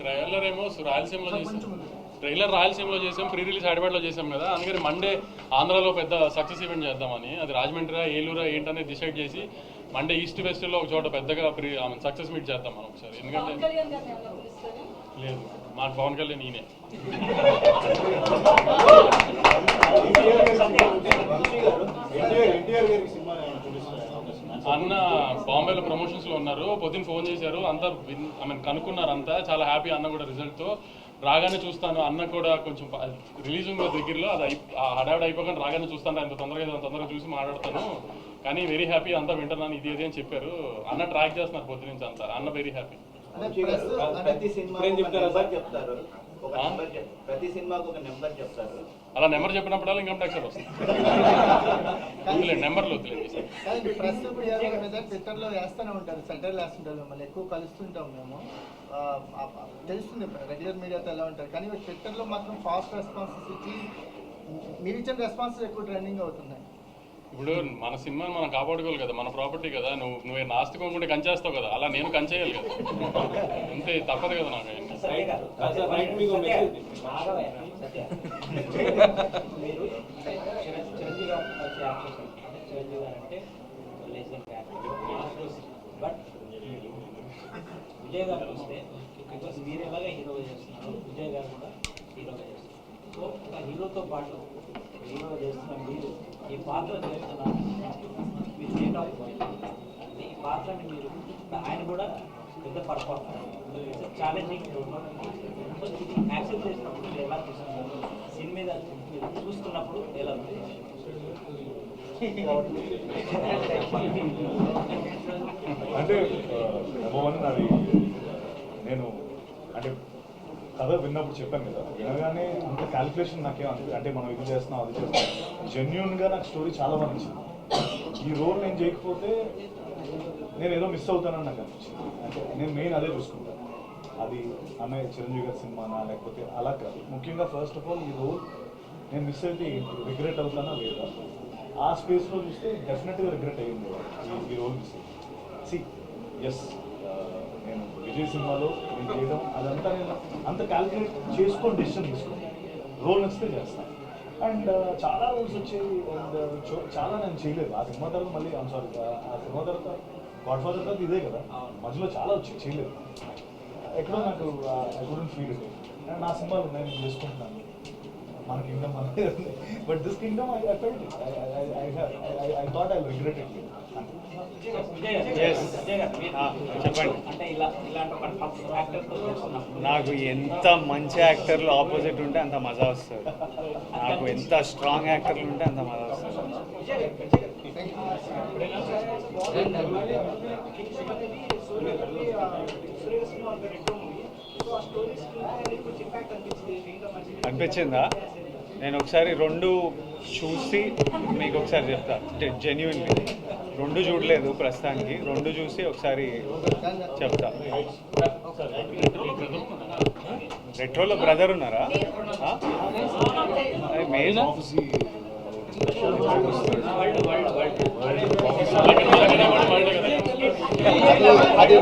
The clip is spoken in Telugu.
ట్రైలర్ ఏమో రాయలసీమలో చేసాం, ట్రైలర్ రాయలసీమలో చేసాం, ప్రీ రిలీజ్ హైదరాబాద్లో చేసాం కదా. అందుకని మండే ఆంధ్రాలో పెద్ద సక్సెస్ ఈవెంట్ చేద్దామని, అది రాజమండ్రి ఏలూరా ఏంటనేది డిసైడ్ చేసి మండే ఈస్ట్ వెస్ట్లో ఒక చోట పెద్దగా సక్సెస్ మీట్ చేద్దాం మనం ఒకసారి. ఎందుకంటే లేదు, మాకు పవన్ కళ్యాణ్ ఈయనే. అన్న బాంబేలో ప్రమోషన్స్లో ఉన్నారు, పొద్దున్న ఫోన్ చేశారు, అంతా కనుక్కున్నారు, అంతా చాలా హ్యాపీ. అన్న కూడా రిజల్ట్తో రాగానే చూస్తాను, అన్న కూడా కొంచెం రిలీజ్ ఉంది దగ్గరలో, అది హడావిడి అయిపోకుండా రాగానే చూస్తాను, అంత తొందరగా చూసి మాట్లాడతాను, కానీ వెరీ హ్యాపీ, అంతా వింటున్నాను, ఇది అని చెప్పారు. అన్న ట్రాక్ చేస్తున్నారు పొద్దు నుంచి అంతా, అన్న వెరీ హ్యాపీ. అలా నెంబర్ చెప్పినప్పుడల్లా ఇన్కమ్ ట్యాక్స్ వస్తుంది. నెంబర్లు ట్విట్టర్లో వేస్తూనే ఉంటారు, సెంటర్లు వేస్తుంటారు, మళ్ళీ ఎక్కువ కలుస్తుంటాం మేము, తెలుస్తుంది రెగ్యులర్ మీడియాతో ఎలా ఉంటారు. కానీ ట్విట్టర్లో మాత్రం ఫాస్ట్ రెస్పాన్సెస్ ఇచ్చి మీరు ఇచ్చిన రెస్పాన్సెస్ ఎక్కువ ట్రెండింగ్ అవుతున్నాయి. ఇప్పుడు మన సినిమాని మనం కాపాడుకోవాలి కదా, మన ప్రాపర్టీ కదా. నువ్వు నాస్తికోకుండా కంచేస్తావు కదా, అలా నేను కంచేయాలి కదా, అంతే, తప్పదు కదా నాకు. విజయ్ గారు వస్తే బికాస్ మీరు ఎలాగా హీరోగా చేస్తున్నారు, విజయ్ గారు కూడా హీరోగా చేస్తున్నారు. సో ఒక హీరోతో పాటు హీరోగా చేస్తున్న మీరు ఈ పాత్ర చేస్తున్నారు, మీరు స్టేట్ ఆఫ్ ఈ పాత్రని మీరు, ఆయన కూడా పెద్ద పర్ఫార్మర్, ఛాలెంజింగ్. సో ఇది యాక్సెప్ట్ చేసినప్పుడు మీరు ఎలా చూస్తున్నారు, సినిమా మీద మీరు చూస్తున్నప్పుడు ఎలా ఉంది? అంటే నాది నేను అంటే కథ విన్నప్పుడు చెప్పాను కదా, వినగానే అంత క్యాలిక్యులేషన్ నాకేం అంటే మనం ఇది చేస్తున్నాం అది చేస్తున్నాం, జెన్యున్గా నాకు స్టోరీ చాలా బాగా నచ్చింది. ఈ రోల్ నేను చేయకపోతే నేను ఏదో మిస్ అవుతానని నాకు అనిపించింది. అంటే నేను మెయిన్ అదే చూసుకుంటాను, అది అన్నయ్య చిరంజీవి గారి సినిమానా లేకపోతే అలా కాదు. ముఖ్యంగా ఫస్ట్ ఆఫ్ ఆల్ ఈ రోల్ నేను మిస్ అయితే రిగ్రెట్ అవుతానా లేదా, ఆ స్పేస్లో చూస్తే డెఫినెట్గా రిగ్రెట్ అయ్యింది ఈ రోల్ మిస్ అయ్యింది. ఎస్, నేను విజయ్ సినిమాలో నేను చేయడం అదంతా నేను అంత క్యాలిక్యులేట్ చేసుకొని డెసిషన్ తీసుకుని రోల్ నచ్చితే చేస్తాను. అండ్ చాలా రోల్స్ వచ్చాయి, అండ్ చాలా నేను చేయలేదు ఆ సినిమా తర్వాత. మళ్ళీ సారీ, ఆ సినిమా తర్వాత గాడ్ ఫాదర్ తర్వాత ఇదే కదా, మధ్యలో చాలా వచ్చి చేయలేదు. ఎక్కడో నాకు I couldn't feel it. And నా సినిమాలు నేను చేసుకుంటున్నాను, మన కింగ్డమ్ మనదే ఉంది, but this Kingdom I felt it, I thought I regret it. నాకు ఎంత మంచి యాక్టర్లు ఆపోజిట్ ఉంటే అంత మజా వస్తుంది, నాకు ఎంత స్ట్రాంగ్ యాక్టర్లు ఉంటే అంత మజా వస్తుంది. అనిపించిందా? నేను ఒకసారి రెండు చూసి మీకు ఒకసారి చెప్తా, జెన్యున్లీ రెండు చూడలేదు ప్రస్తుతానికి, రెండు చూసి ఒకసారి చెప్తా. రెట్రోలో బ్రదర్ ఉన్నారా? మెయిన్ అది